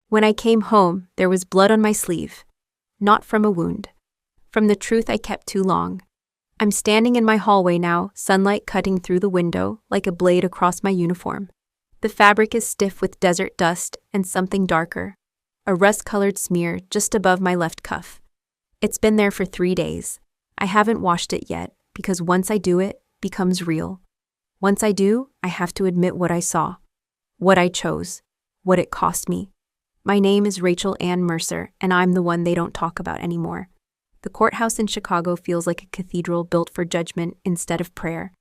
When I came home, there was blood on my sleeve. Not from a wound. From the truth I kept too long. I'm standing in my hallway now, sunlight cutting through the window like a blade across my uniform. The fabric is stiff with desert dust and something darker. A rust-colored smear just above my left cuff. It's been there for 3 days. I haven't washed it yet, because once I do it becomes real. Once I do, I have to admit what I saw. What I chose. What it cost me. My name is Rachel Ann Mercer, and I'm the one they don't talk about anymore. The courthouse in Chicago feels like a cathedral built for judgment instead of prayer.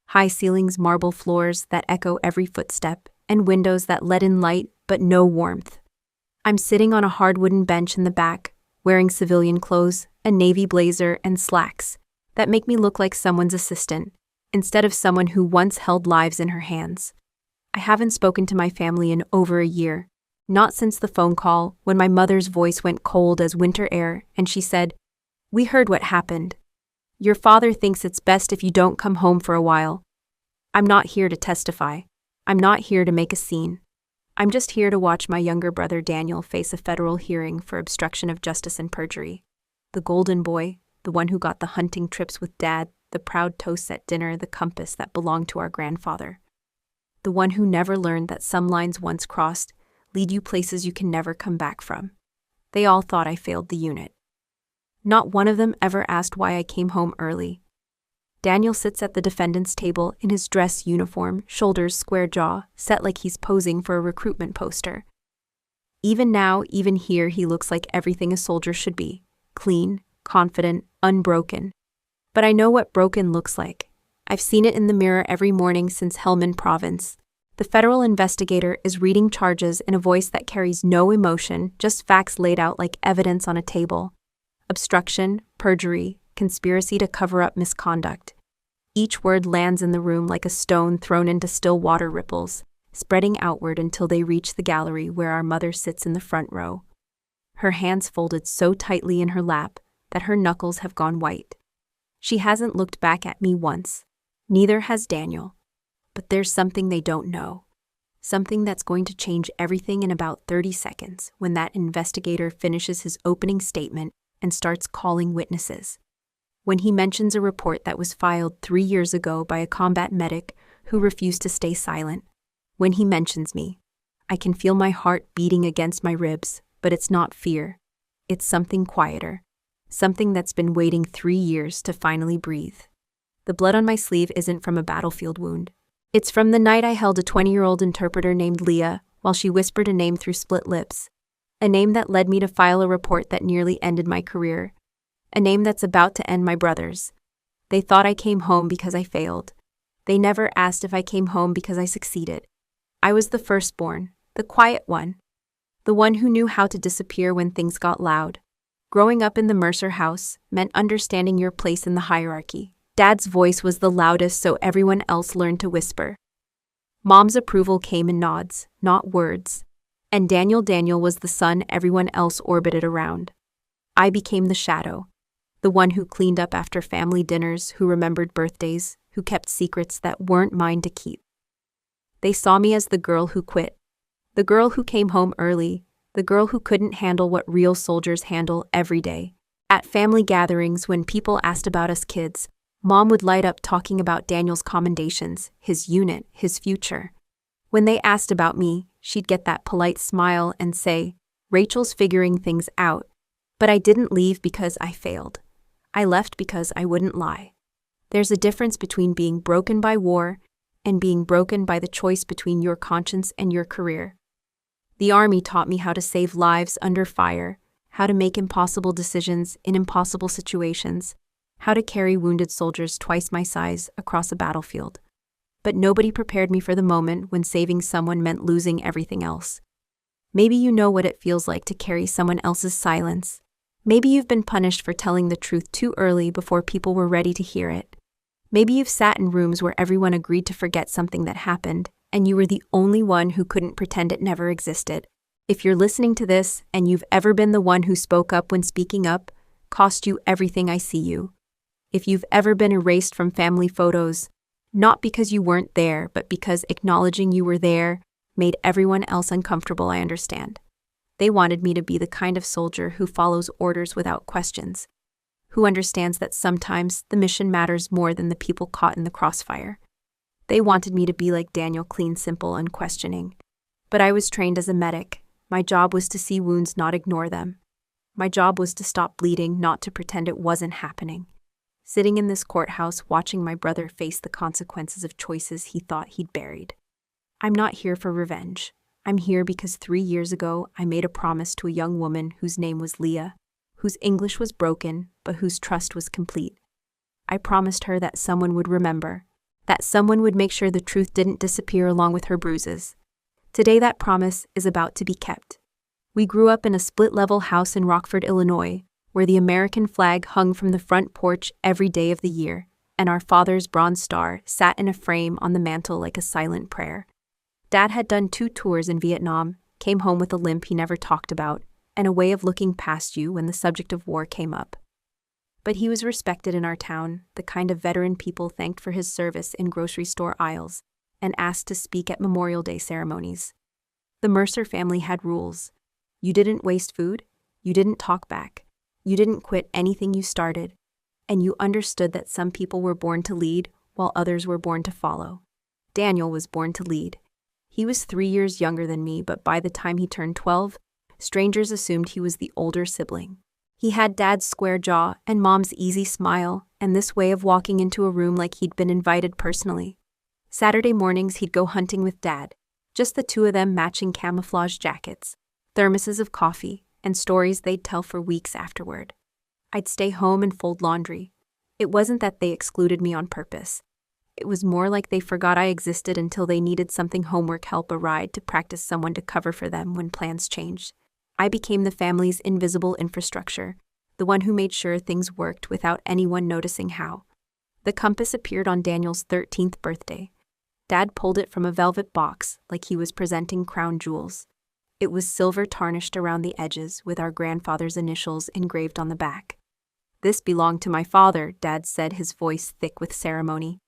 High ceilings, marble floors that echo every footstep, and windows that let in light but no warmth. I'm sitting on a hard wooden bench in the back, wearing civilian clothes, a navy blazer, and slacks that make me look like someone's assistant, instead of someone who once held lives in her hands. I haven't spoken to my family in over a year, not since the phone call when my mother's voice went cold as winter air and she said, "We heard what happened. Your father thinks it's best if you don't come home for a while." I'm not here to testify. I'm not here to make a scene. I'm just here to watch my younger brother Daniel face a federal hearing for obstruction of justice and perjury. The golden boy, the one who got the hunting trips with Dad, the proud toasts at dinner, the compass that belonged to our grandfather. The one who never learned that some lines once crossed lead you places you can never come back from. They all thought I failed the unit. Not one of them ever asked why I came home early. Daniel sits at the defendant's table in his dress uniform, shoulders square jaw, set like he's posing for a recruitment poster. Even now, even here, he looks like everything a soldier should be. Clean, confident, unbroken. But I know what broken looks like. I've seen it in the mirror every morning since Helmand Province. The federal investigator is reading charges in a voice that carries no emotion, just facts laid out like evidence on a table. Obstruction, perjury, conspiracy to cover up misconduct. Each word lands in the room like a stone thrown into still water ripples, spreading outward until they reach the gallery where our mother sits in the front row. Her hands folded so tightly in her lap that her knuckles have gone white. She hasn't looked back at me once. Neither has Daniel. But there's something they don't know. Something that's going to change everything in about 30 seconds when that investigator finishes his opening statement and starts calling witnesses. When he mentions a report that was filed 3 years ago by a combat medic who refused to stay silent. When he mentions me, I can feel my heart beating against my ribs, but it's not fear. It's something quieter. Something that's been waiting 3 years to finally breathe. The blood on my sleeve isn't from a battlefield wound. It's from the night I held a 20-year-old interpreter named Leah while she whispered a name through split lips. A name that led me to file a report that nearly ended my career. A name that's about to end my brother's. They thought I came home because I failed. They never asked if I came home because I succeeded. I was the firstborn, the quiet one. The one who knew how to disappear when things got loud. Growing up in the Mercer house meant understanding your place in the hierarchy. Dad's voice was the loudest, so everyone else learned to whisper. Mom's approval came in nods, not words. And Daniel was the son everyone else orbited around. I became the shadow. The one who cleaned up after family dinners, who remembered birthdays, who kept secrets that weren't mine to keep. They saw me as the girl who quit. The girl who came home early. The girl who couldn't handle what real soldiers handle every day. At family gatherings, when people asked about us kids, Mom would light up talking about Daniel's commendations, his unit, his future. When they asked about me, she'd get that polite smile and say, "Rachel's figuring things out." But I didn't leave because I failed. I left because I wouldn't lie. There's a difference between being broken by war and being broken by the choice between your conscience and your career. The Army taught me how to save lives under fire, how to make impossible decisions in impossible situations, how to carry wounded soldiers twice my size across a battlefield. But nobody prepared me for the moment when saving someone meant losing everything else. Maybe you know what it feels like to carry someone else's silence. Maybe you've been punished for telling the truth too early before people were ready to hear it. Maybe you've sat in rooms where everyone agreed to forget something that happened, and you were the only one who couldn't pretend it never existed. If you're listening to this and you've ever been the one who spoke up when speaking up cost you everything, I see you. If you've ever been erased from family photos, not because you weren't there, but because acknowledging you were there made everyone else uncomfortable, I understand. They wanted me to be the kind of soldier who follows orders without questions, who understands that sometimes the mission matters more than the people caught in the crossfire. They wanted me to be like Daniel, clean, simple, unquestioning. But I was trained as a medic. My job was to see wounds, not ignore them. My job was to stop bleeding, not to pretend it wasn't happening. Sitting in this courthouse, watching my brother face the consequences of choices he thought he'd buried. I'm not here for revenge. I'm here because 3 years ago, I made a promise to a young woman whose name was Leah, whose English was broken, but whose trust was complete. I promised her that someone would remember, that someone would make sure the truth didn't disappear along with her bruises. Today that promise is about to be kept. We grew up in a split-level house in Rockford, Illinois, where the American flag hung from the front porch every day of the year, and our father's bronze star sat in a frame on the mantel like a silent prayer. Dad had done 2 tours in Vietnam, came home with a limp he never talked about, and a way of looking past you when the subject of war came up. But he was respected in our town, the kind of veteran people thanked for his service in grocery store aisles, and asked to speak at Memorial Day ceremonies. The Mercer family had rules. You didn't waste food, you didn't talk back, you didn't quit anything you started, and you understood that some people were born to lead while others were born to follow. Daniel was born to lead. He was 3 years younger than me, but by the time he turned 12, strangers assumed he was the older sibling. He had Dad's square jaw and Mom's easy smile, and this way of walking into a room like he'd been invited personally. Saturday mornings he'd go hunting with Dad, just the 2 of them matching camouflage jackets, thermoses of coffee, and stories they'd tell for weeks afterward. I'd stay home and fold laundry. It wasn't that they excluded me on purpose. It was more like they forgot I existed until they needed something, homework help, a ride to practice, someone to cover for them when plans changed. I became the family's invisible infrastructure, the one who made sure things worked without anyone noticing how. The compass appeared on Daniel's 13th birthday. Dad pulled it from a velvet box like he was presenting crown jewels. It was silver tarnished around the edges with our grandfather's initials engraved on the back. "This belonged to my father," Dad said, his voice thick with ceremony.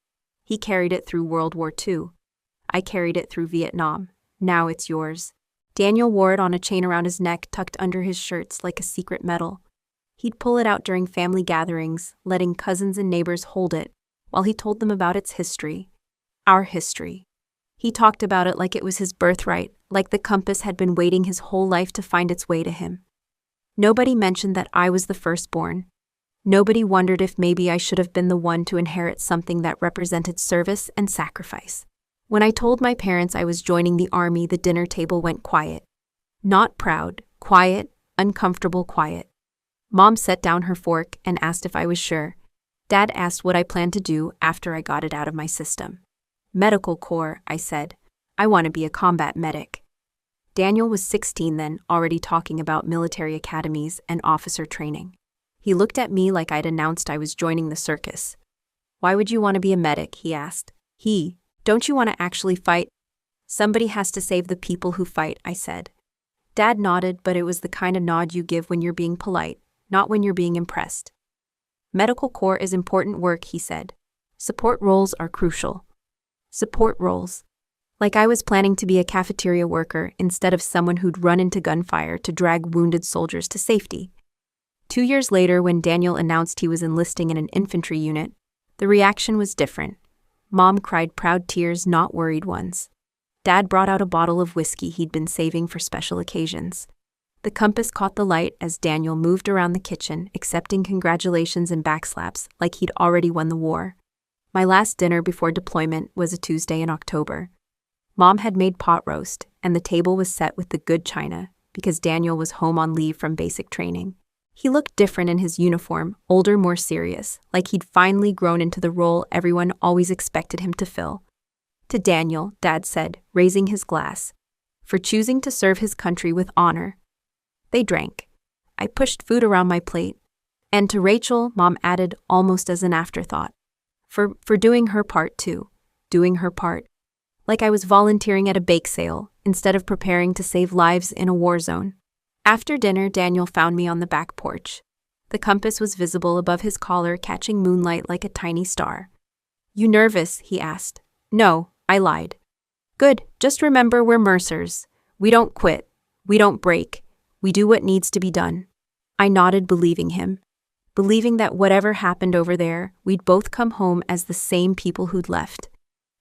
"He carried it through World War II. I carried it through Vietnam. Now it's yours." Daniel wore it on a chain around his neck, tucked under his shirts like a secret medal. He'd pull it out during family gatherings, letting cousins and neighbors hold it, while he told them about its history. Our history. He talked about it like it was his birthright, like the compass had been waiting his whole life to find its way to him. Nobody mentioned that I was the firstborn. Nobody wondered if maybe I should have been the one to inherit something that represented service and sacrifice. When I told my parents I was joining the army, the dinner table went quiet. Not proud, quiet, uncomfortable quiet. Mom set down her fork and asked if I was sure. Dad asked what I planned to do after I got it out of my system. "Medical Corps," I said. "I want to be a combat medic." Daniel was 16 then, already talking about military academies and officer training. He looked at me like I'd announced I was joining the circus. "Why would you want to be a medic?" he asked. Don't you want to actually fight?" "Somebody has to save the people who fight," I said. Dad nodded, but it was the kind of nod you give when you're being polite, not when you're being impressed. "Medical Corps is important work," he said. "Support roles are crucial." Support roles. Like I was planning to be a cafeteria worker instead of someone who'd run into gunfire to drag wounded soldiers to safety. 2 years later, when Daniel announced he was enlisting in an infantry unit, the reaction was different. Mom cried proud tears, not worried ones. Dad brought out a bottle of whiskey he'd been saving for special occasions. The compass caught the light as Daniel moved around the kitchen, accepting congratulations and backslaps like he'd already won the war. My last dinner before deployment was a Tuesday in October. Mom had made pot roast, and the table was set with the good china because Daniel was home on leave from basic training. He looked different in his uniform, older, more serious, like he'd finally grown into the role everyone always expected him to fill. To Daniel, Dad said, raising his glass, "For choosing to serve his country with honor." They drank. I pushed food around my plate. And to Rachel, Mom added, almost as an afterthought, For doing her part too. Doing her part. Like I was volunteering at a bake sale, instead of preparing to save lives in a war zone. After dinner, Daniel found me on the back porch. The compass was visible above his collar, catching moonlight like a tiny star. "You nervous?" he asked. "No," I lied. "Good, just remember we're Mercers. We don't quit. We don't break. We do what needs to be done. I nodded, believing him. Believing that whatever happened over there, we'd both come home as the same people who'd left.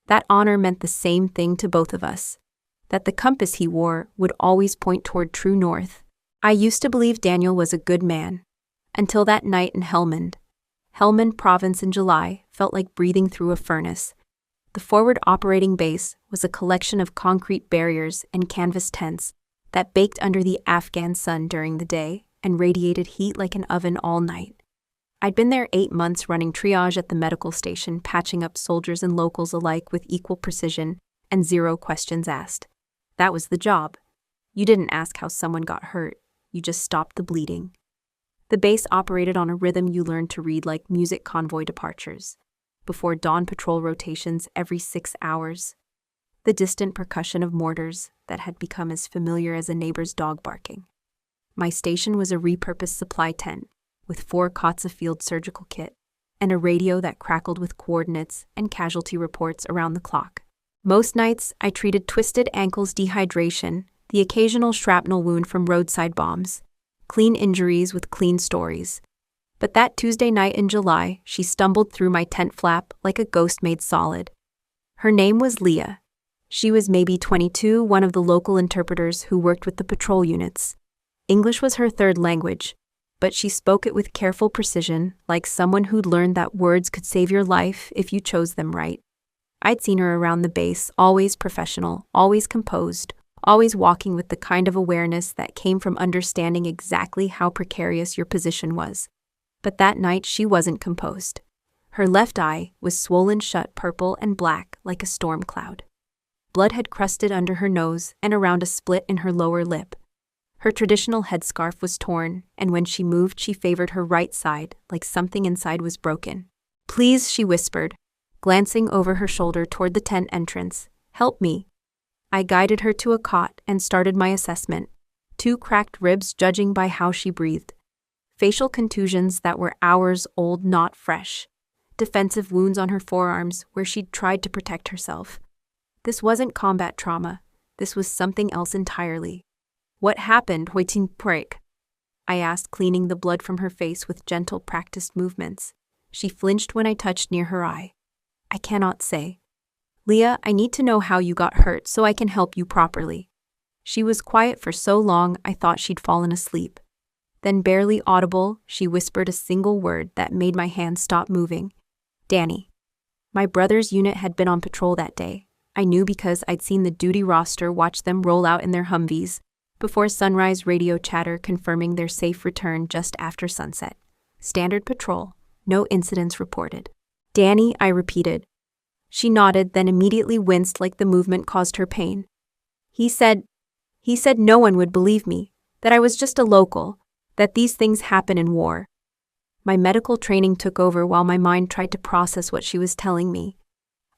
That honor meant the same thing to both of us. That the compass he wore would always point toward true north. I used to believe Daniel was a good man. Until that night in Helmand. Helmand Province in July felt like breathing through a furnace. The forward operating base was a collection of concrete barriers and canvas tents that baked under the Afghan sun during the day and radiated heat like an oven all night. I'd been there 8 months running triage at the medical station, patching up soldiers and locals alike with equal precision and 0 questions asked. That was the job. You didn't ask how someone got hurt, you just stopped the bleeding. The base operated on a rhythm you learned to read like music convoy departures. Before dawn patrol rotations every 6 hours. The distant percussion of mortars that had become as familiar as a neighbor's dog barking. My station was a repurposed supply tent with 4 cots of field surgical kit and a radio that crackled with coordinates and casualty reports around the clock. Most nights, I treated twisted ankles, dehydration, the occasional shrapnel wound from roadside bombs, clean injuries with clean stories. But that Tuesday night in July, she stumbled through my tent flap like a ghost made solid. Her name was Leah. She was maybe 22, one of the local interpreters who worked with the patrol units. English was her third language, but she spoke it with careful precision, like someone who'd learned that words could save your life if you chose them right. I'd seen her around the base, always professional, always composed, always walking with the kind of awareness that came from understanding exactly how precarious your position was. But that night she wasn't composed. Her left eye was swollen shut, purple and black like a storm cloud. Blood had crusted under her nose and around a split in her lower lip. Her traditional headscarf was torn, and when she moved she favored her right side like something inside was broken. "Please," she whispered, glancing over her shoulder toward the tent entrance. "Help me." I guided her to a cot and started my assessment. 2 cracked ribs judging by how she breathed. Facial contusions that were hours old, not fresh. Defensive wounds on her forearms where she'd tried to protect herself. This wasn't combat trauma. This was something else entirely. "What happened, Hoitin Prek?" I asked, cleaning the blood from her face with gentle, practiced movements. She flinched when I touched near her eye. "I cannot say." "Leah, I need to know how you got hurt so I can help you properly." She was quiet for so long I thought she'd fallen asleep. Then, barely audible, she whispered a single word that made my hands stop moving. "Danny." My brother's unit had been on patrol that day. I knew because I'd seen the duty roster watch them roll out in their Humvees, before sunrise radio chatter confirming their safe return just after sunset. Standard patrol, no incidents reported. "Danny," I repeated. She nodded, then immediately winced like the movement caused her pain. He said no one would believe me, that I was just a local, that these things happen in war. My medical training took over while my mind tried to process what she was telling me.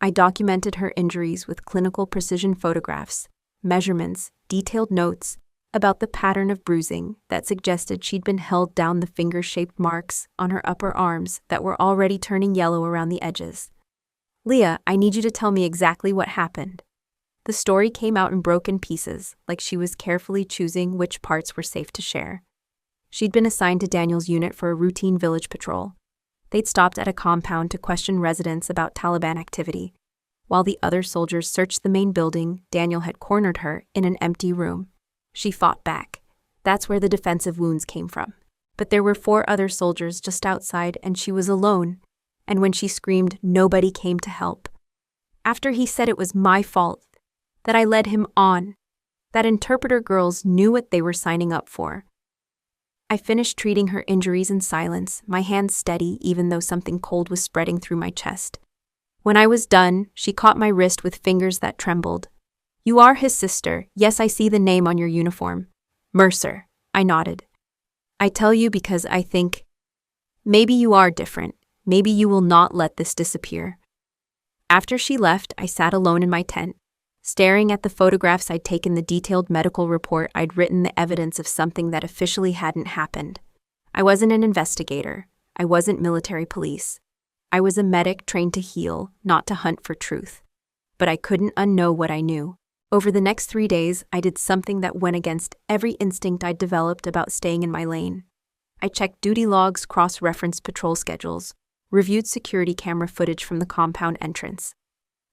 I documented her injuries with clinical precision photographs, measurements, detailed notes about the pattern of bruising that suggested she'd been held down, the finger-shaped marks on her upper arms that were already turning yellow around the edges. "Leah, I need you to tell me exactly what happened." The story came out in broken pieces, like she was carefully choosing which parts were safe to share. She'd been assigned to Daniel's unit for a routine village patrol. They'd stopped at a compound to question residents about Taliban activity. While the other soldiers searched the main building, Daniel had cornered her in an empty room. She fought back. That's where the defensive wounds came from. But there were 4 other soldiers just outside, and she was alone. And when she screamed, nobody came to help. After he said it was my fault, that I led him on, that interpreter girls knew what they were signing up for. I finished treating her injuries in silence, my hands steady even though something cold was spreading through my chest. When I was done, she caught my wrist with fingers that trembled. "You are his sister. Yes, I see the name on your uniform." "Mercer." I nodded. "I tell you because I think maybe you are different. Maybe you will not let this disappear." After she left, I sat alone in my tent, staring at the photographs I'd taken, the detailed medical report I'd written, the evidence of something that officially hadn't happened. I wasn't an investigator. I wasn't military police. I was a medic trained to heal, not to hunt for truth. But I couldn't unknow what I knew. Over the next 3 days, I did something that went against every instinct I'd developed about staying in my lane. I checked duty logs, cross-referenced patrol schedules, reviewed security camera footage from the compound entrance.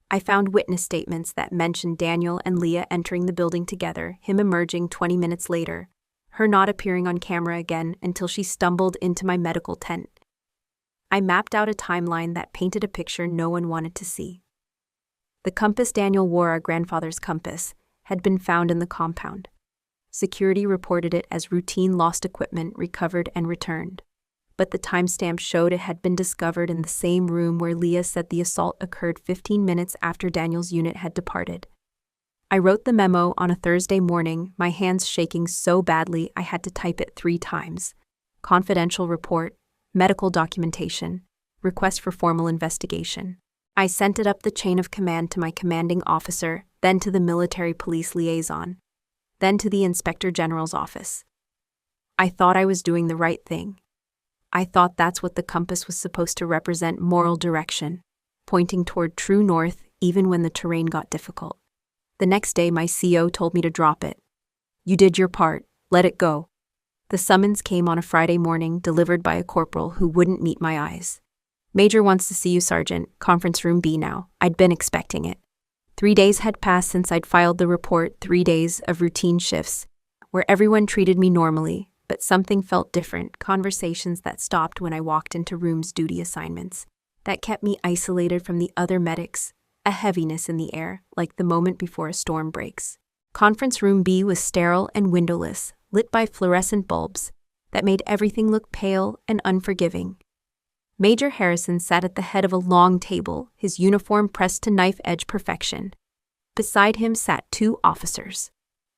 I found witness statements that mentioned Daniel and Leah entering the building together, him emerging 20 minutes later, her not appearing on camera again until she stumbled into my medical tent. I mapped out a timeline that painted a picture no one wanted to see. The compass Daniel wore, our grandfather's compass, had been found in the compound. Security reported it as routine lost equipment recovered and returned, but the timestamp showed it had been discovered in the same room where Leah said the assault occurred 15 minutes after Daniel's unit had departed. I wrote the memo on a Thursday morning, my hands shaking so badly I had to type it 3 times. Confidential report, medical documentation, request for formal investigation. I sent it up the chain of command to my commanding officer, then to the military police liaison, then to the Inspector General's office. I thought I was doing the right thing. I thought that's what the compass was supposed to represent: moral direction, pointing toward true north even when the terrain got difficult. The next day, my CO told me to drop it. You did your part, let it go. The summons came on a Friday morning, delivered by a corporal who wouldn't meet my eyes. Major wants to see you, Sergeant. Conference room B now. I'd been expecting it. 3 days had passed since I'd filed the report, 3 days of routine shifts, where everyone treated me normally, but something felt different, conversations that stopped when I walked into rooms, duty assignments, that kept me isolated from the other medics, a heaviness in the air, like the moment before a storm breaks. Conference room B was sterile and windowless, lit by fluorescent bulbs that made everything look pale and unforgiving. Major Harrison sat at the head of a long table, his uniform pressed to knife-edge perfection. Beside him sat 2 officers.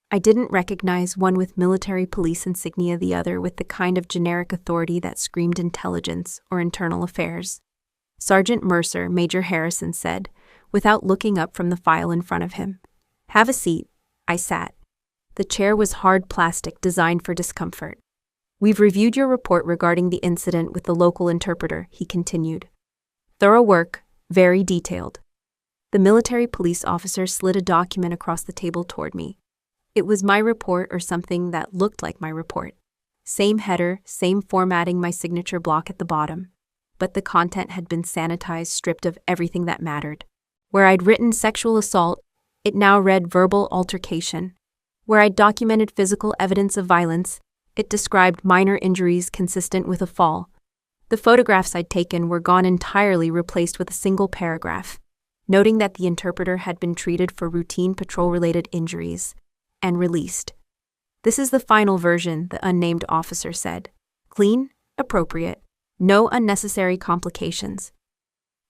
I didn't recognize, one with military police insignia, the other with the kind of generic authority that screamed intelligence or internal affairs. Sergeant Mercer, Major Harrison said, without looking up from the file in front of him. Have a seat. I sat. The chair was hard plastic designed for discomfort. We've reviewed your report regarding the incident with the local interpreter, he continued. Thorough work, very detailed. The military police officer slid a document across the table toward me. It was my report, or something that looked like my report. Same header, same formatting, my signature block at the bottom. But the content had been sanitized, stripped of everything that mattered. Where I'd written sexual assault, it now read verbal altercation. Where I'd documented physical evidence of violence, it described minor injuries consistent with a fall. The photographs I'd taken were gone entirely, replaced with a single paragraph, noting that the interpreter had been treated for routine patrol-related injuries and released. This is the final version, the unnamed officer said. Clean, appropriate, no unnecessary complications.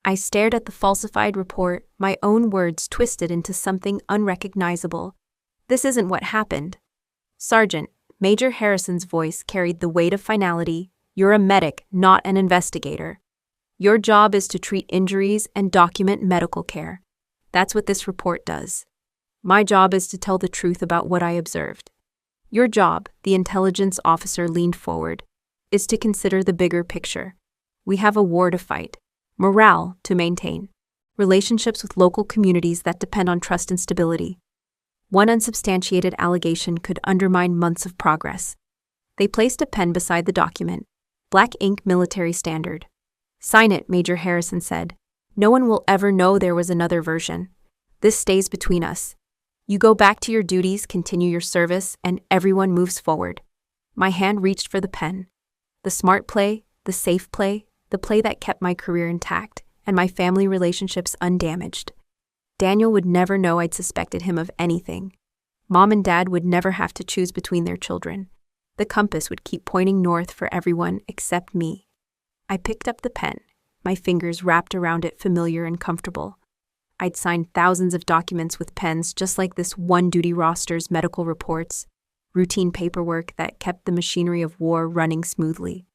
I stared at the falsified report, my own words twisted into something unrecognizable. This isn't what happened. Sergeant, Major Harrison's voice carried the weight of finality. You're a medic, not an investigator. Your job is to treat injuries and document medical care. That's what this report does. My job is to tell the truth about what I observed. Your job, the intelligence officer leaned forward, is to consider the bigger picture. We have a war to fight, morale to maintain, relationships with local communities that depend on trust and stability. One unsubstantiated allegation could undermine months of progress. They placed a pen beside the document. Black ink, military standard. Sign it, Major Harrison said. No one will ever know there was another version. This stays between us. You go back to your duties, continue your service, and everyone moves forward. My hand reached for the pen. The smart play, the safe play, the play that kept my career intact and my family relationships undamaged. Daniel would never know I'd suspected him of anything. Mom and Dad would never have to choose between their children. The compass would keep pointing north for everyone except me. I picked up the pen, my fingers wrapped around it, familiar and comfortable. I'd signed thousands of documents with pens just like this: one duty rosters, medical reports, routine paperwork that kept the machinery of war running smoothly.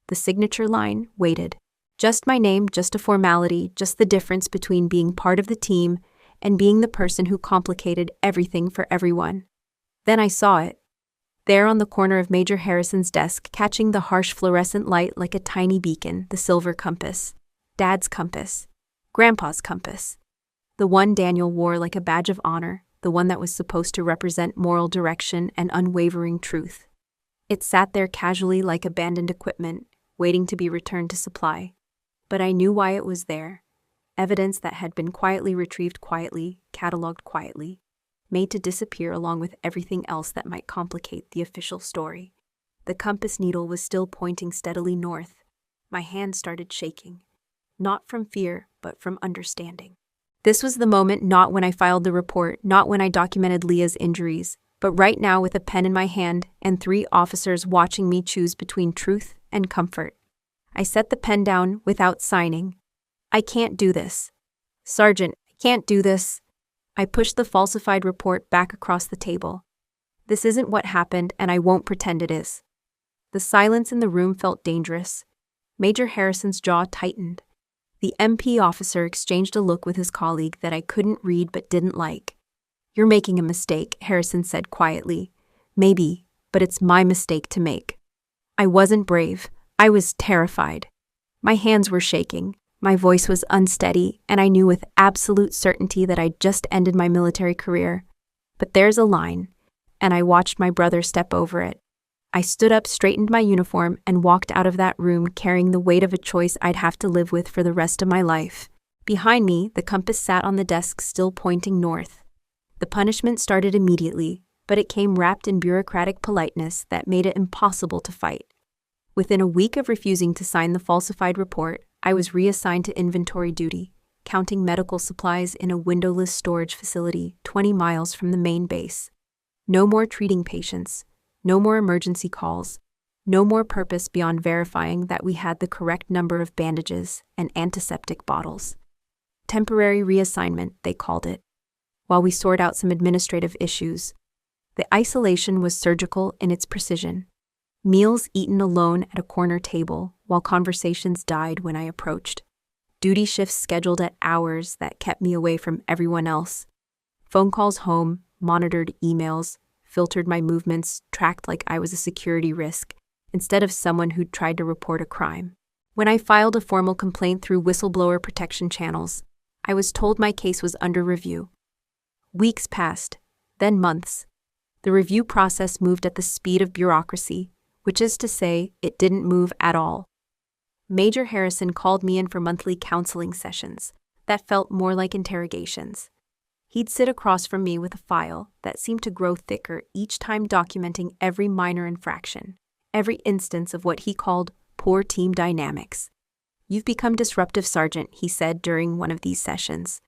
The signature line waited. Just my name, just a formality, just the difference between being part of the team and being the person who complicated everything for everyone. Then I saw it. There on the corner of Major Harrison's desk, catching the harsh fluorescent light like a tiny beacon, the silver compass. Dad's compass. Grandpa's compass. The one Daniel wore like a badge of honor, the one that was supposed to represent moral direction and unwavering truth. It sat there casually like abandoned equipment, waiting to be returned to supply. But I knew why it was there. Evidence that had been quietly retrieved quietly, catalogued quietly, made to disappear along with everything else that might complicate the official story. The compass needle was still pointing steadily north. My hand started shaking. Not from fear, but from understanding. This was the moment, not when I filed the report, not when I documented Leah's injuries, but right now with a pen in my hand and 3 officers watching me choose between truth and comfort. I set the pen down without signing. I can't do this. Sergeant, I can't do this. I pushed the falsified report back across the table. This isn't what happened, and I won't pretend it is. The silence in the room felt dangerous. Major Harrison's jaw tightened. The MP officer exchanged a look with his colleague that I couldn't read but didn't like. You're making a mistake, Harrison said quietly. Maybe, but it's my mistake to make. I wasn't brave. I was terrified. My hands were shaking. My voice was unsteady, and I knew with absolute certainty that I'd just ended my military career. But there's a line, and I watched my brother step over it. I stood up, straightened my uniform, and walked out of that room carrying the weight of a choice I'd have to live with for the rest of my life. Behind me, the compass sat on the desk, still pointing north. The punishment started immediately, but it came wrapped in bureaucratic politeness that made it impossible to fight. Within a week of refusing to sign the falsified report, I was reassigned to inventory duty, counting medical supplies in a windowless storage facility 20 miles from the main base. No more treating patients, no more emergency calls, no more purpose beyond verifying that we had the correct number of bandages and antiseptic bottles. Temporary reassignment, they called it, while we sort out some administrative issues. The isolation was surgical in its precision. Meals eaten alone at a corner table, while conversations died when I approached. Duty shifts scheduled at hours that kept me away from everyone else. Phone calls home, monitored emails, filtered my movements, tracked like I was a security risk, instead of someone who'd tried to report a crime. When I filed a formal complaint through whistleblower protection channels, I was told my case was under review. Weeks passed, then months. The review process moved at the speed of bureaucracy, which is to say, it didn't move at all. Major Harrison called me in for monthly counseling sessions that felt more like interrogations. He'd sit across from me with a file that seemed to grow thicker each time, documenting every minor infraction, every instance of what he called poor team dynamics. You've become disruptive, Sergeant, he said during one of these sessions.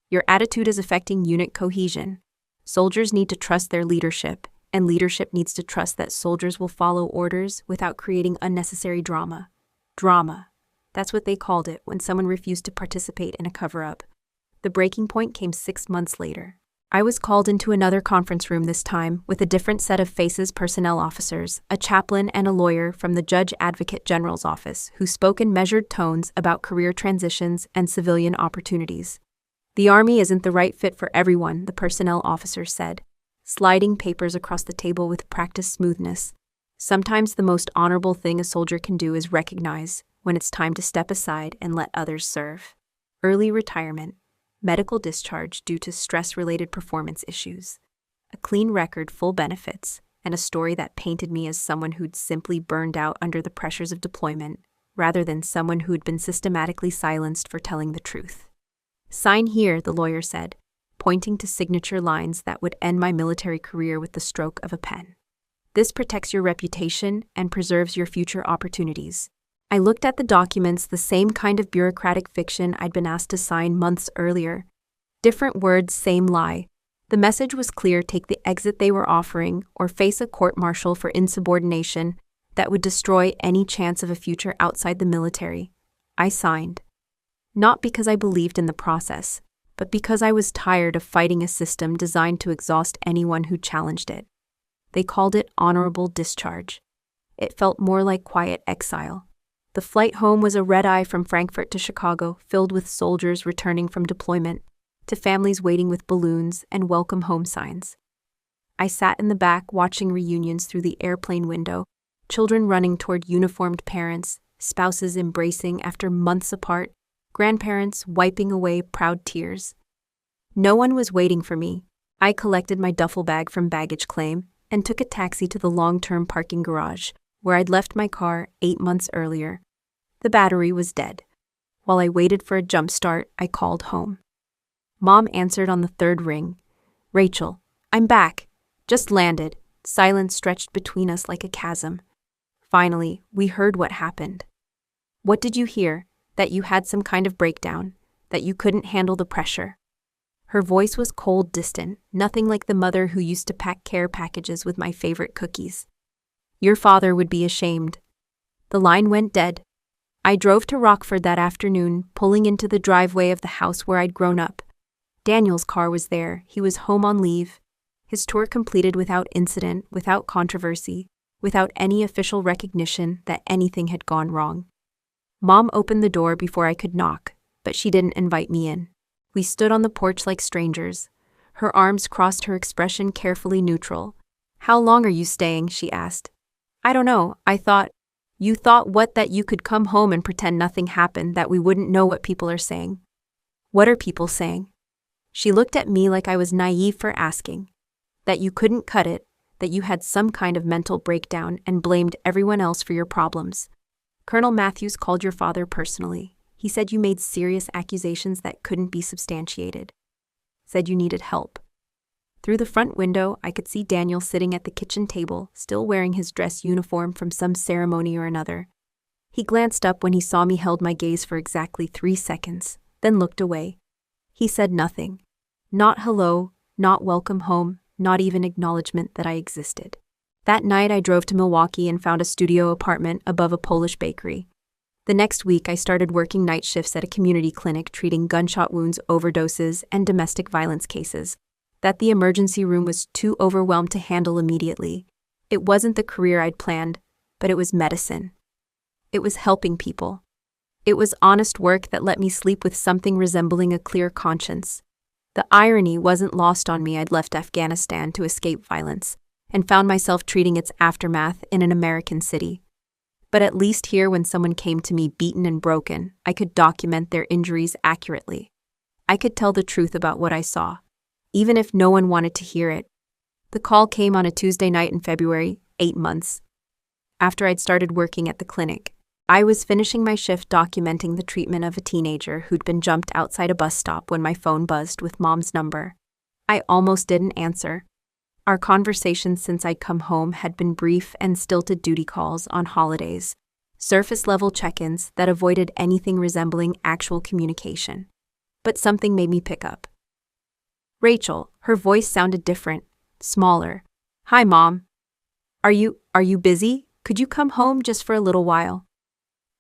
Your attitude is affecting unit cohesion. Soldiers need to trust their leadership, and leadership needs to trust that soldiers will follow orders without creating unnecessary drama. Drama. That's what they called it when someone refused to participate in a cover-up. The breaking point came 6 months later. I was called into another conference room this time with a different set of faces: personnel officers, a chaplain, and a lawyer from the Judge Advocate General's office who spoke in measured tones about career transitions and civilian opportunities. The Army isn't the right fit for everyone, the personnel officer said, sliding papers across the table with practiced smoothness. Sometimes the most honorable thing a soldier can do is recognize when it's time to step aside and let others serve. Early retirement, medical discharge due to stress-related performance issues, a clean record, full benefits, and a story that painted me as someone who'd simply burned out under the pressures of deployment, rather than someone who'd been systematically silenced for telling the truth. Sign here, the lawyer said, pointing to signature lines that would end my military career with the stroke of a pen. This protects your reputation and preserves your future opportunities. I looked at the documents, the same kind of bureaucratic fiction I'd been asked to sign months earlier. Different words, same lie. The message was clear: take the exit they were offering or face a court-martial for insubordination that would destroy any chance of a future outside the military. I signed. Not because I believed in the process, but because I was tired of fighting a system designed to exhaust anyone who challenged it. They called it honorable discharge. It felt more like quiet exile. The flight home was a red-eye from Frankfurt to Chicago, filled with soldiers returning from deployment, to families waiting with balloons and welcome home signs. I sat in the back watching reunions through the airplane window, children running toward uniformed parents, spouses embracing after months apart, grandparents wiping away proud tears. No one was waiting for me, I collected my duffel bag from baggage claim and took a taxi to the long-term parking garage, where I'd left my car 8 months earlier. The battery was dead. While I waited for a jump start, I called home. Mom answered on the third ring. "Rachel, I'm back. Just landed." Silence stretched between us like a chasm. Finally, we heard what happened. "What did you hear? That you had some kind of breakdown? That you couldn't handle the pressure?" Her voice was cold, distant, nothing like the mother who used to pack care packages with my favorite cookies. "Your father would be ashamed." The line went dead. I drove to Rockford that afternoon, pulling into the driveway of the house where I'd grown up. Daniel's car was there. He was home on leave. His tour completed without incident, without controversy, without any official recognition that anything had gone wrong. Mom opened the door before I could knock, but she didn't invite me in. We stood on the porch like strangers. Her arms crossed, her expression carefully neutral. "How long are you staying?" she asked. "I don't know. I thought..." "You thought what? That you could come home and pretend nothing happened, that we wouldn't know what people are saying?" "What are people saying?" She looked at me like I was naive for asking. "That you couldn't cut it, that you had some kind of mental breakdown and blamed everyone else for your problems. Colonel Matthews called your father personally. He said you made serious accusations that couldn't be substantiated. Said you needed help." Through the front window, I could see Daniel sitting at the kitchen table, still wearing his dress uniform from some ceremony or another. He glanced up when he saw me, held my gaze for exactly 3 seconds, then looked away. He said nothing. Not hello, not welcome home, not even acknowledgement that I existed. That night I drove to Milwaukee and found a studio apartment above a Polish bakery. The next week I started working night shifts at a community clinic treating gunshot wounds, overdoses, and domestic violence cases that the emergency room was too overwhelmed to handle immediately. It wasn't the career I'd planned, but it was medicine. It was helping people. It was honest work that let me sleep with something resembling a clear conscience. The irony wasn't lost on me. I'd left Afghanistan to escape violence and found myself treating its aftermath in an American city. But at least here, when someone came to me beaten and broken, I could document their injuries accurately. I could tell the truth about what I saw, even if no one wanted to hear it. The call came on a Tuesday night in February, 8 months after I'd started working at the clinic. I was finishing my shift documenting the treatment of a teenager who'd been jumped outside a bus stop when my phone buzzed with Mom's number. I almost didn't answer. Our conversations since I'd come home had been brief and stilted duty calls on holidays, surface-level check-ins that avoided anything resembling actual communication. But something made me pick up. "Rachel," her voice sounded different, smaller. "Hi, Mom. Are you busy? Could you come home just for a little while?"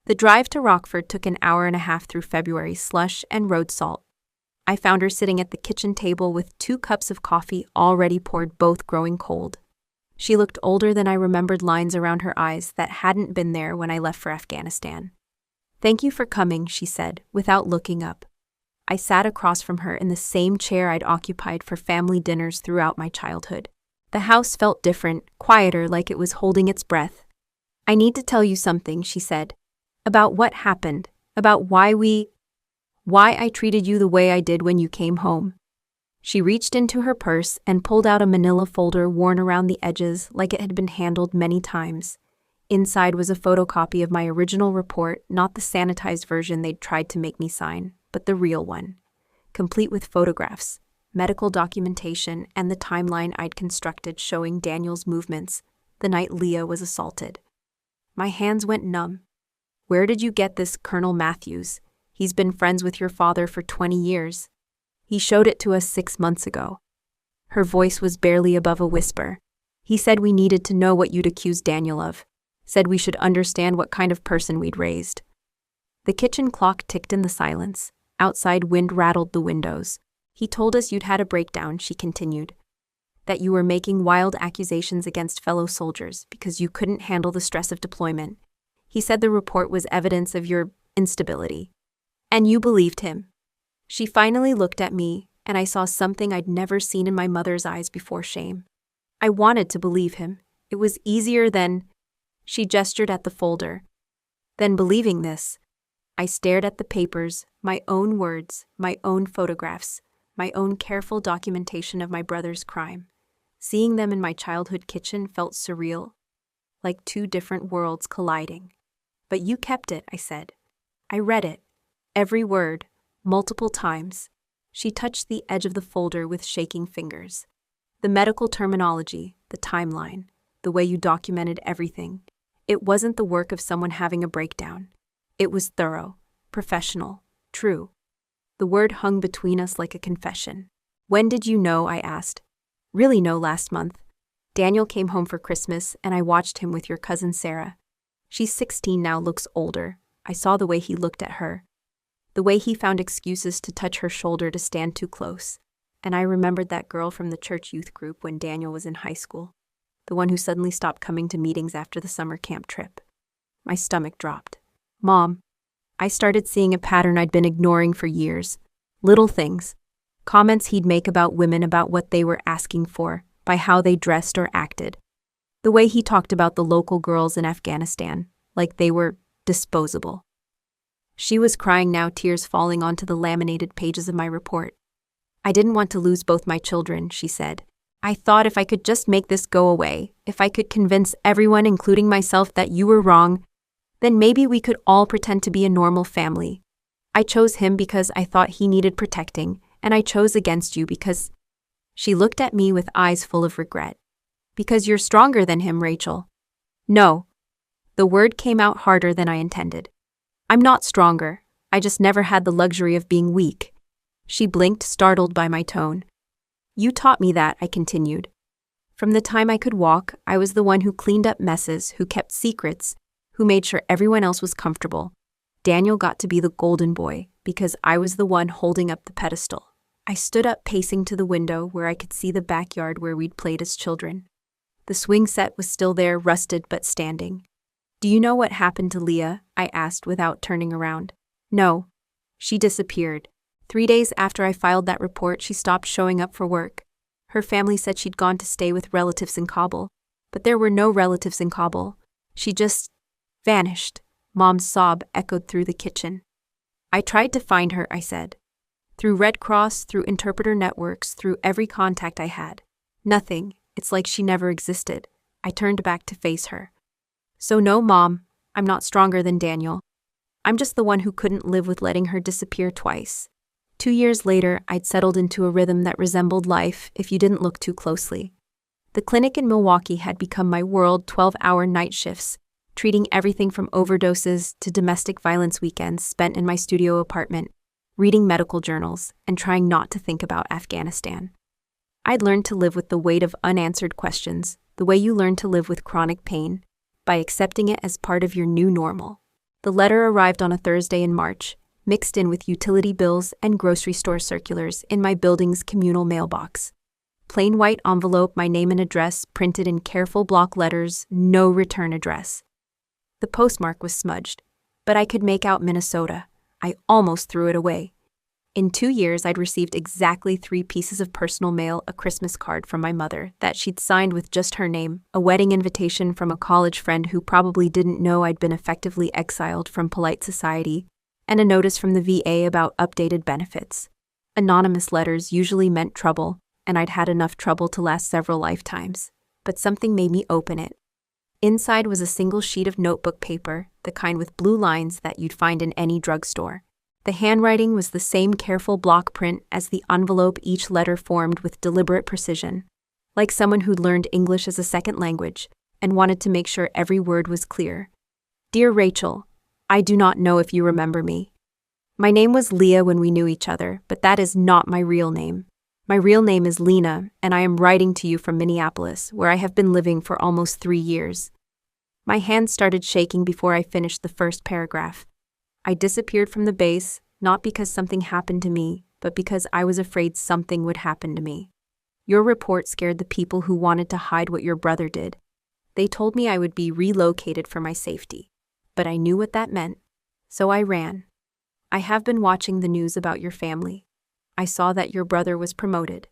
The drive to Rockford took an hour and a half through February slush and road salt. I found her sitting at the kitchen table with 2 cups of coffee already poured, both growing cold. She looked older than I remembered, lines around her eyes that hadn't been there when I left for Afghanistan. "Thank you for coming," she said, without looking up. I sat across from her in the same chair I'd occupied for family dinners throughout my childhood. The house felt different, quieter, like it was holding its breath. "I need to tell you something," she said. "About what happened, about why I treated you the way I did when you came home." She reached into her purse and pulled out a manila folder worn around the edges like it had been handled many times. Inside was a photocopy of my original report, not the sanitized version they'd tried to make me sign, but the real one, complete with photographs, medical documentation, and the timeline I'd constructed showing Daniel's movements the night Leah was assaulted. My hands went numb. "Where did you get this, Colonel Matthews? He's been friends with your father for 20 years. He showed it to us 6 months ago." Her voice was barely above a whisper. "He said we needed to know what you'd accused Daniel of. Said we should understand what kind of person we'd raised." The kitchen clock ticked in the silence. Outside, wind rattled the windows. "He told us you'd had a breakdown," she continued. "That you were making wild accusations against fellow soldiers because you couldn't handle the stress of deployment. He said the report was evidence of your instability. And you believed him." She finally looked at me, and I saw something I'd never seen in my mother's eyes before: shame. I wanted to believe him. It was easier than... She gestured at the folder. "Than believing this." I stared at the papers, my own words, my own photographs. my own careful documentation of my brother's crime. Seeing them in my childhood kitchen felt surreal, like two different worlds colliding. But you kept it, I said. I read it, every word, multiple times. She touched the edge of the folder with shaking fingers. The medical terminology, the timeline, the way you documented everything. It wasn't the work of someone having a breakdown. It was thorough, professional, true. The word hung between us like a confession. When did you know? I asked. Really know, last month. Daniel came home for Christmas and I watched him with your cousin Sarah. She's 16 now, looks older. I saw the way he looked at her. The way he found excuses to touch her shoulder to stand too close. And I remembered that girl from the church youth group when Daniel was in high school. The one who suddenly stopped coming to meetings after the summer camp trip. My stomach dropped. Mom, I started seeing a pattern I'd been ignoring for years. Little things. Comments he'd make about women, about what they were asking for, by how they dressed or acted. The way he talked about the local girls in Afghanistan, like they were disposable. She was crying now, tears falling onto the laminated pages of my report. I didn't want to lose both my children, she said. I thought if I could just make this go away, if I could convince everyone, including myself, that you were wrong, then maybe we could all pretend to be a normal family. I chose him because I thought he needed protecting, and I chose against you because... She looked at me with eyes full of regret. Because you're stronger than him, Rachel. No. The word came out harder than I intended. I'm not stronger. I just never had the luxury of being weak. She blinked, startled by my tone. You taught me that, I continued. From the time I could walk, I was the one who cleaned up messes, who kept secrets, who made sure everyone else was comfortable. Daniel got to be the golden boy because I was the one holding up the pedestal. I stood up, pacing to the window where I could see the backyard where we'd played as children. The swing set was still there, rusted but standing. Do you know what happened to Leah? I asked without turning around. No. She disappeared. 3 days after I filed that report, she stopped showing up for work. Her family said she'd gone to stay with relatives in Kabul, but there were no relatives in Kabul. She just vanished. Mom's sob echoed through the kitchen. I tried to find her, I said. Through Red Cross, through interpreter networks, through every contact I had. Nothing. It's like she never existed. I turned back to face her. So no, Mom, I'm not stronger than Daniel. I'm just the one who couldn't live with letting her disappear twice. 2 years later, I'd settled into a rhythm that resembled life if you didn't look too closely. The clinic in Milwaukee had become my world, 12-hour night shifts, treating everything from overdoses to domestic violence weekends spent in my studio apartment, reading medical journals, and trying not to think about Afghanistan. I'd learned to live with the weight of unanswered questions, the way you learn to live with chronic pain, by accepting it as part of your new normal. The letter arrived on a Thursday in March, mixed in with utility bills and grocery store circulars in my building's communal mailbox. Plain white envelope, my name and address printed in careful block letters, no return address. The postmark was smudged, but I could make out Minnesota. I almost threw it away. In 2 years, I'd received exactly 3 pieces of personal mail, a Christmas card from my mother that she'd signed with just her name, a wedding invitation from a college friend who probably didn't know I'd been effectively exiled from polite society, and a notice from the VA about updated benefits. Anonymous letters usually meant trouble, and I'd had enough trouble to last several lifetimes. But something made me open it. Inside was a single sheet of notebook paper, the kind with blue lines that you'd find in any drugstore. The handwriting was the same careful block print as the envelope, each letter formed with deliberate precision, like someone who'd learned English as a second language and wanted to make sure every word was clear. Dear Rachel, I do not know if you remember me. My name was Leah when we knew each other, but that is not my real name. My real name is Lena, and I am writing to you from Minneapolis, where I have been living for almost 3 years. My hands started shaking before I finished the first paragraph. I disappeared from the base, not because something happened to me, but because I was afraid something would happen to me. Your report scared the people who wanted to hide what your brother did. They told me I would be relocated for my safety, but I knew what that meant, so I ran. I have been watching the news about your family. I saw that your brother was promoted.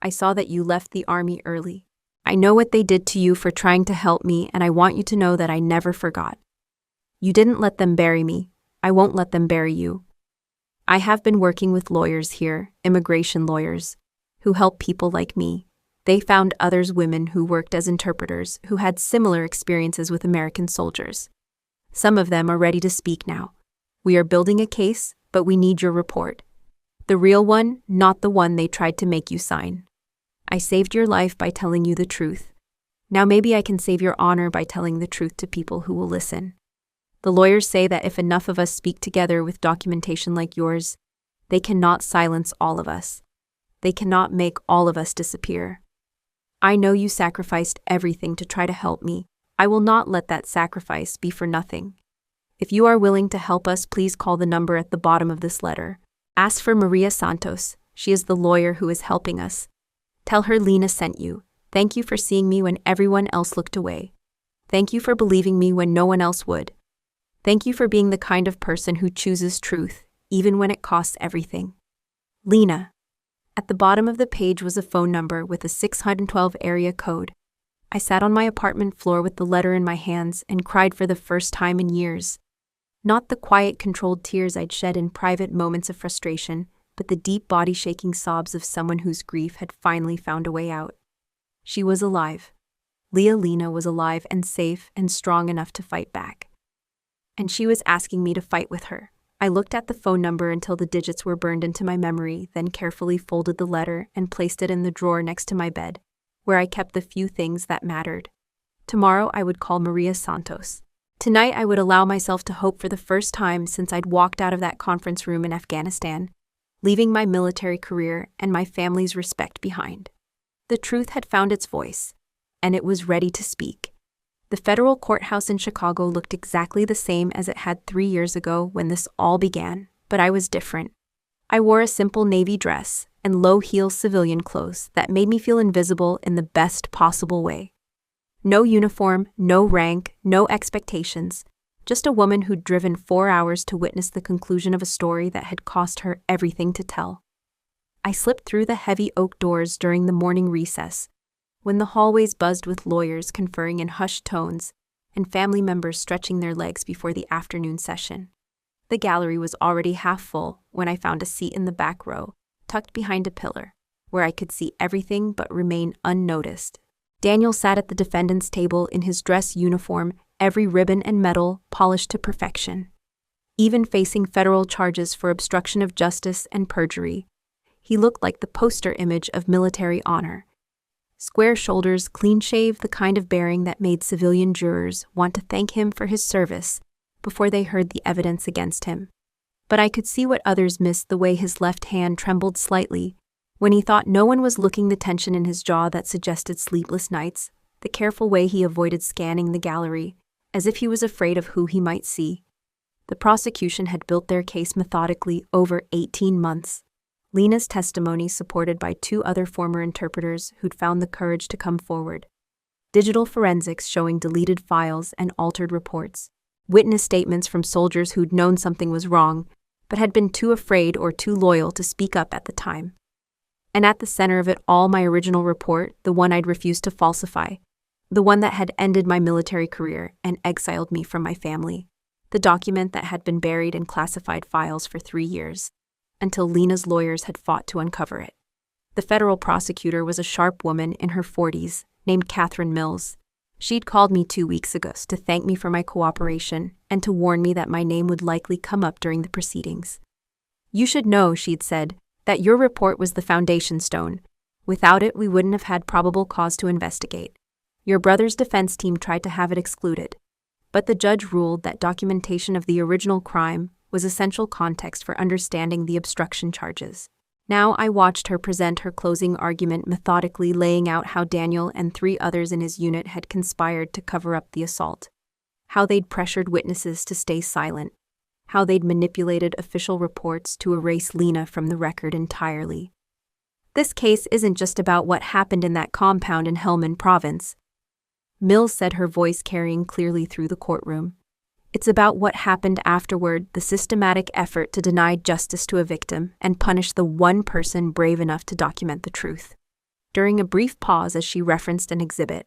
I saw that you left the army early. I know what they did to you for trying to help me, and I want you to know that I never forgot. You didn't let them bury me. I won't let them bury you. I have been working with lawyers here, immigration lawyers, who help people like me. They found others women who worked as interpreters who had similar experiences with American soldiers. Some of them are ready to speak now. We are building a case, but we need your report. The real one, not the one they tried to make you sign. I saved your life by telling you the truth. Now maybe I can save your honor by telling the truth to people who will listen. The lawyers say that if enough of us speak together with documentation like yours, they cannot silence all of us. They cannot make all of us disappear. I know you sacrificed everything to try to help me. I will not let that sacrifice be for nothing. If you are willing to help us, please call the number at the bottom of this letter. Ask for Maria Santos. She is the lawyer who is helping us. Tell her Lena sent you. Thank you for seeing me when everyone else looked away. Thank you for believing me when no one else would. Thank you for being the kind of person who chooses truth, even when it costs everything. Lena. At the bottom of the page was a phone number with a 612 area code. I sat on my apartment floor with the letter in my hands and cried for the first time in years. Not the quiet, controlled tears I'd shed in private moments of frustration, but the deep body-shaking sobs of someone whose grief had finally found a way out. She was alive. Lena was alive and safe and strong enough to fight back. And she was asking me to fight with her. I looked at the phone number until the digits were burned into my memory, then carefully folded the letter and placed it in the drawer next to my bed, where I kept the few things that mattered. Tomorrow I would call Maria Santos. Tonight I would allow myself to hope for the first time since I'd walked out of that conference room in Afghanistan, leaving my military career and my family's respect behind. The truth had found its voice, and it was ready to speak. The federal courthouse in Chicago looked exactly the same as it had 3 years ago when this all began, but I was different. I wore a simple navy dress and low-heel civilian clothes that made me feel invisible in the best possible way. No uniform, no rank, no expectations, just a woman who'd driven 4 hours to witness the conclusion of a story that had cost her everything to tell. I slipped through the heavy oak doors during the morning recess, when the hallways buzzed with lawyers conferring in hushed tones and family members stretching their legs before the afternoon session. The gallery was already half full when I found a seat in the back row, tucked behind a pillar, where I could see everything but remain unnoticed. Daniel sat at the defendant's table in his dress uniform, every ribbon and medal polished to perfection. Even facing federal charges for obstruction of justice and perjury, he looked like the poster image of military honor. Square shoulders, clean-shaved, the kind of bearing that made civilian jurors want to thank him for his service before they heard the evidence against him. But I could see what others missed, the way his left hand trembled slightly when he thought no one was looking, the tension in his jaw that suggested sleepless nights, the careful way he avoided scanning the gallery, as if he was afraid of who he might see. The prosecution had built their case methodically over 18 months. Lena's testimony supported by 2 other former interpreters who'd found the courage to come forward. Digital forensics showing deleted files and altered reports. Witness statements from soldiers who'd known something was wrong, but had been too afraid or too loyal to speak up at the time. And at the center of it all, my original report, the one I'd refused to falsify, the one that had ended my military career and exiled me from my family, the document that had been buried in classified files for 3 years, until Lena's lawyers had fought to uncover it. The federal prosecutor was a sharp woman in her 40s, named Catherine Mills. She'd called me 2 weeks ago to thank me for my cooperation and to warn me that my name would likely come up during the proceedings. "You should know," she'd said, "that your report was the foundation stone. Without it, we wouldn't have had probable cause to investigate. Your brother's defense team tried to have it excluded, but the judge ruled that documentation of the original crime was essential context for understanding the obstruction charges." Now I watched her present her closing argument, methodically laying out how Daniel and 3 others in his unit had conspired to cover up the assault, how they'd pressured witnesses to stay silent, how they'd manipulated official reports to erase Lena from the record entirely. "This case isn't just about what happened in that compound in Helmand Province," Mills said, her voice carrying clearly through the courtroom. "It's about what happened afterward, the systematic effort to deny justice to a victim and punish the one person brave enough to document the truth." During a brief pause as she referenced an exhibit,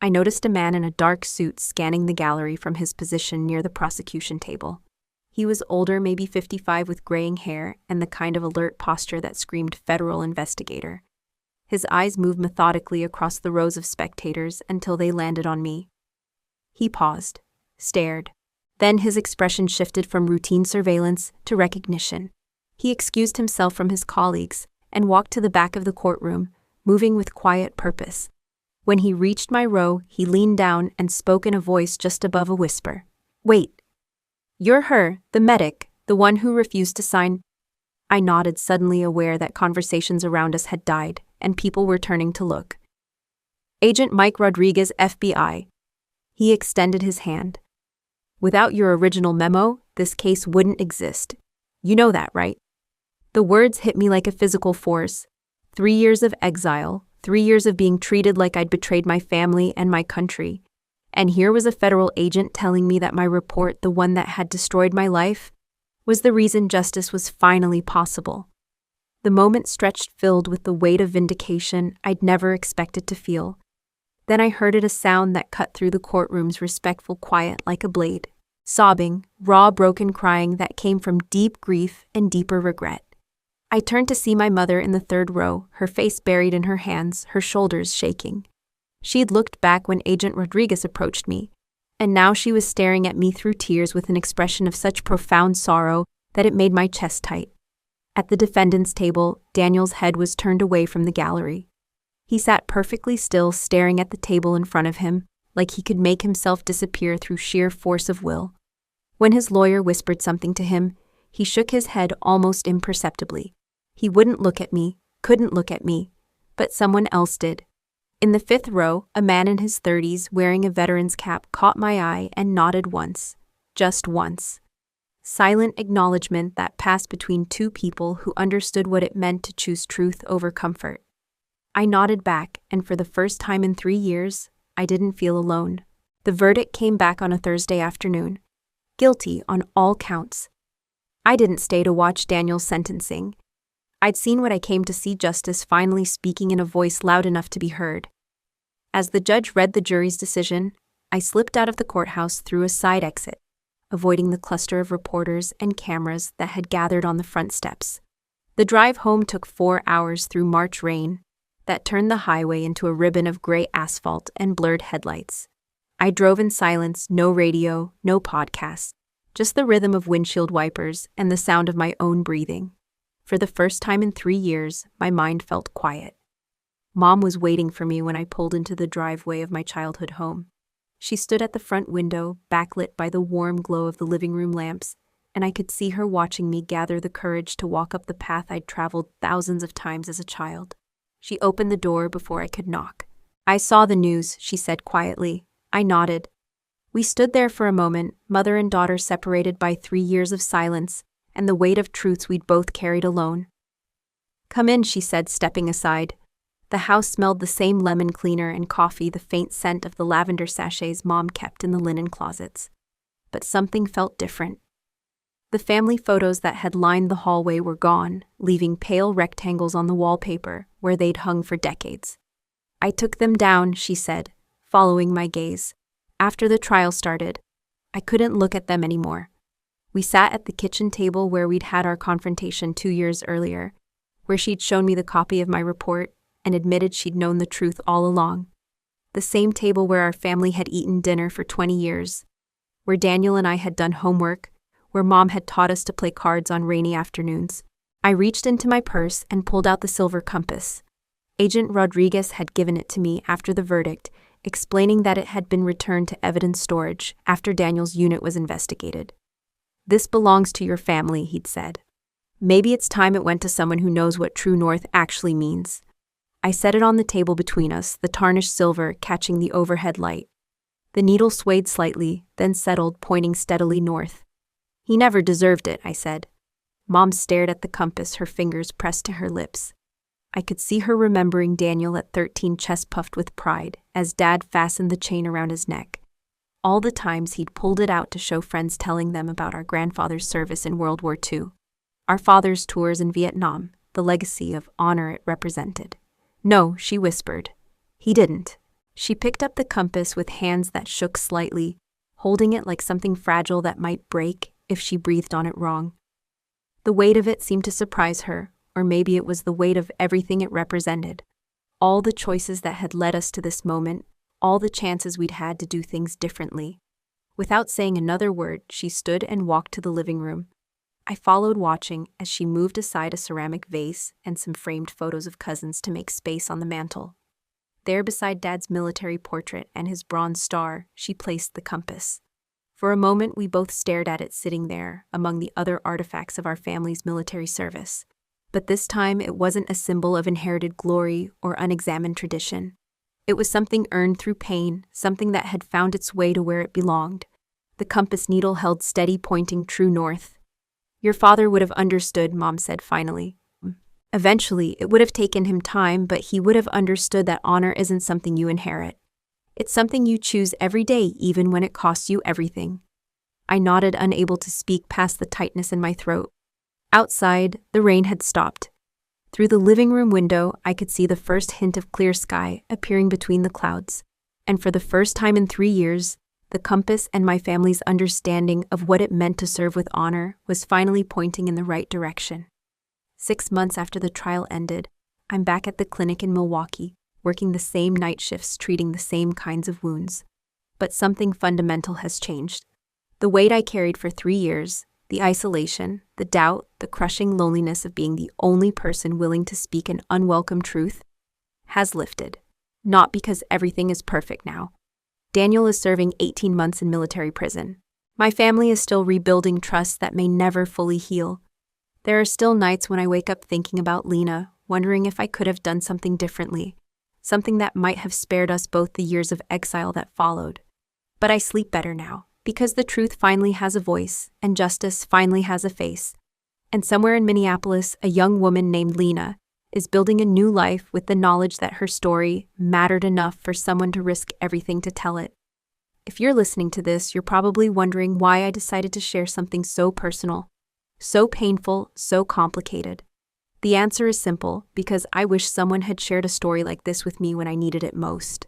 I noticed a man in a dark suit scanning the gallery from his position near the prosecution table. He was older, maybe 55, with graying hair and the kind of alert posture that screamed federal investigator. His eyes moved methodically across the rows of spectators until they landed on me. He paused, stared. Then his expression shifted from routine surveillance to recognition. He excused himself from his colleagues and walked to the back of the courtroom, moving with quiet purpose. When he reached my row, he leaned down and spoke in a voice just above a whisper. "Wait. You're her, the medic, the one who refused to sign." I nodded, suddenly aware that conversations around us had died, and people were turning to look. "Agent Mike Rodriguez, FBI." He extended his hand. "Without your original memo, this case wouldn't exist. You know that, right?" The words hit me like a physical force. 3 years of exile, 3 years of being treated like I'd betrayed my family and my country. And here was a federal agent telling me that my report, the one that had destroyed my life, was the reason justice was finally possible. The moment stretched, filled with the weight of vindication I'd never expected to feel. Then I heard a sound that cut through the courtroom's respectful quiet like a blade. Sobbing, raw, broken crying that came from deep grief and deeper regret. I turned to see my mother in the third row, her face buried in her hands, her shoulders shaking. She'd looked back when Agent Rodriguez approached me, and now she was staring at me through tears with an expression of such profound sorrow that it made my chest tight. At the defendant's table, Daniel's head was turned away from the gallery. He sat perfectly still, staring at the table in front of him, like he could make himself disappear through sheer force of will. When his lawyer whispered something to him, he shook his head almost imperceptibly. He wouldn't look at me, couldn't look at me, but someone else did. In the fifth row, a man in his 30s wearing a veteran's cap caught my eye and nodded once. Just once. Silent acknowledgement that passed between two people who understood what it meant to choose truth over comfort. I nodded back, and for the first time in 3 years, I didn't feel alone. The verdict came back on a Thursday afternoon. Guilty on all counts. I didn't stay to watch Daniel's sentencing. I'd seen what I came to see: justice finally speaking in a voice loud enough to be heard. As the judge read the jury's decision, I slipped out of the courthouse through a side exit, avoiding the cluster of reporters and cameras that had gathered on the front steps. The drive home took 4 hours through March rain that turned the highway into a ribbon of gray asphalt and blurred headlights. I drove in silence, no radio, no podcast, just the rhythm of windshield wipers and the sound of my own breathing. For the first time in 3 years, my mind felt quiet. Mom was waiting for me when I pulled into the driveway of my childhood home. She stood at the front window, backlit by the warm glow of the living room lamps, and I could see her watching me gather the courage to walk up the path I'd traveled thousands of times as a child. She opened the door before I could knock. "I saw the news," she said quietly. I nodded. We stood there for a moment, mother and daughter separated by 3 years of silence and the weight of truths we'd both carried alone. "Come in," she said, stepping aside. The house smelled the same lemon cleaner and coffee, the faint scent of the lavender sachets Mom kept in the linen closets. But something felt different. The family photos that had lined the hallway were gone, leaving pale rectangles on the wallpaper where they'd hung for decades. "I took them down," she said, following my gaze. After the trial started, I couldn't look at them anymore. We sat at the kitchen table where we'd had our confrontation 2 years earlier, where she'd shown me the copy of my report and admitted she'd known the truth all along. The same table where our family had eaten dinner for 20 years, where Daniel and I had done homework, where Mom had taught us to play cards on rainy afternoons. I reached into my purse and pulled out the silver compass. Agent Rodriguez had given it to me after the verdict, explaining that it had been returned to evidence storage after Daniel's unit was investigated. "This belongs to your family," he'd said. "Maybe it's time it went to someone who knows what true north actually means." I set it on the table between us, the tarnished silver catching the overhead light. The needle swayed slightly, then settled, pointing steadily north. "He never deserved it," I said. Mom stared at the compass, her fingers pressed to her lips. I could see her remembering Daniel at 13, chest puffed with pride, as Dad fastened the chain around his neck. All the times he'd pulled it out to show friends, telling them about our grandfather's service in World War II, our father's tours in Vietnam, the legacy of honor it represented. "No," she whispered. "He didn't." She picked up the compass with hands that shook slightly, holding it like something fragile that might break, if she breathed on it wrong. The weight of it seemed to surprise her, or maybe it was the weight of everything it represented. All the choices that had led us to this moment, all the chances we'd had to do things differently. Without saying another word, she stood and walked to the living room. I followed, watching as she moved aside a ceramic vase and some framed photos of cousins to make space on the mantel. There, beside Dad's military portrait and his bronze star, she placed the compass. For a moment, we both stared at it sitting there among the other artifacts of our family's military service. But this time, it wasn't a symbol of inherited glory or unexamined tradition. It was something earned through pain, something that had found its way to where it belonged. The compass needle held steady, pointing true north. "Your father would have understood," Mom said finally. "Eventually, it would have taken him time, but he would have understood that honor isn't something you inherit. It's something you choose every day, even when it costs you everything." I nodded, unable to speak past the tightness in my throat. Outside, the rain had stopped. Through the living room window, I could see the first hint of clear sky appearing between the clouds. And for the first time in 3 years, the compass and my family's understanding of what it meant to serve with honor was finally pointing in the right direction. 6 months after the trial ended, I'm back at the clinic in Milwaukee, working the same night shifts, treating the same kinds of wounds. But something fundamental has changed. The weight I carried for 3 years, the isolation, the doubt, the crushing loneliness of being the only person willing to speak an unwelcome truth, has lifted. Not because everything is perfect now. Daniel is serving 18 months in military prison. My family is still rebuilding trust that may never fully heal. There are still nights when I wake up thinking about Lena, wondering if I could have done something differently, something that might have spared us both the years of exile that followed. But I sleep better now, because the truth finally has a voice, and justice finally has a face. And somewhere in Minneapolis, a young woman named Lena is building a new life with the knowledge that her story mattered enough for someone to risk everything to tell it. If you're listening to this, you're probably wondering why I decided to share something so personal, so painful, so complicated. The answer is simple, because I wish someone had shared a story like this with me when I needed it most.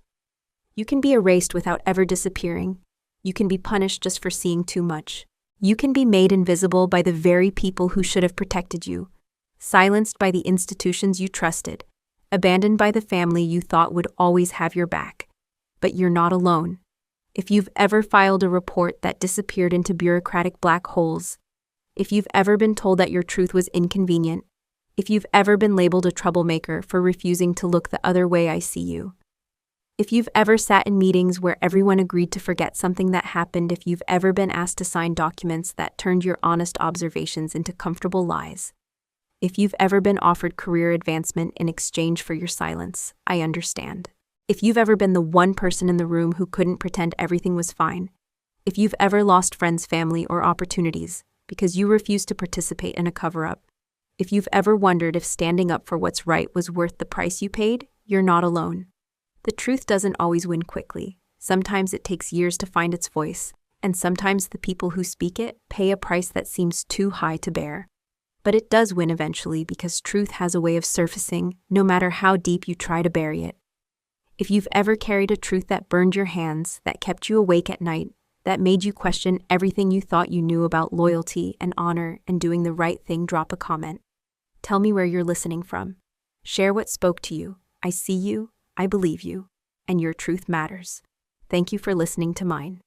You can be erased without ever disappearing. You can be punished just for seeing too much. You can be made invisible by the very people who should have protected you, silenced by the institutions you trusted, abandoned by the family you thought would always have your back. But you're not alone. If you've ever filed a report that disappeared into bureaucratic black holes, if you've ever been told that your truth was inconvenient, if you've ever been labeled a troublemaker for refusing to look the other way I see you, if you've ever sat in meetings where everyone agreed to forget something that happened, if you've ever been asked to sign documents that turned your honest observations into comfortable lies, if you've ever been offered career advancement in exchange for your silence, I understand. If you've ever been the one person in the room who couldn't pretend everything was fine, if you've ever lost friends, family, or opportunities because you refused to participate in a cover-up, if you've ever wondered if standing up for what's right was worth the price you paid, you're not alone. The truth doesn't always win quickly. Sometimes it takes years to find its voice, and sometimes the people who speak it pay a price that seems too high to bear. But it does win eventually, because truth has a way of surfacing, no matter how deep you try to bury it. If you've ever carried a truth that burned your hands, that kept you awake at night, that made you question everything you thought you knew about loyalty and honor and doing the right thing, drop a comment. Tell me where you're listening from. Share what spoke to you. I see you, I believe you, and your truth matters. Thank you for listening to mine.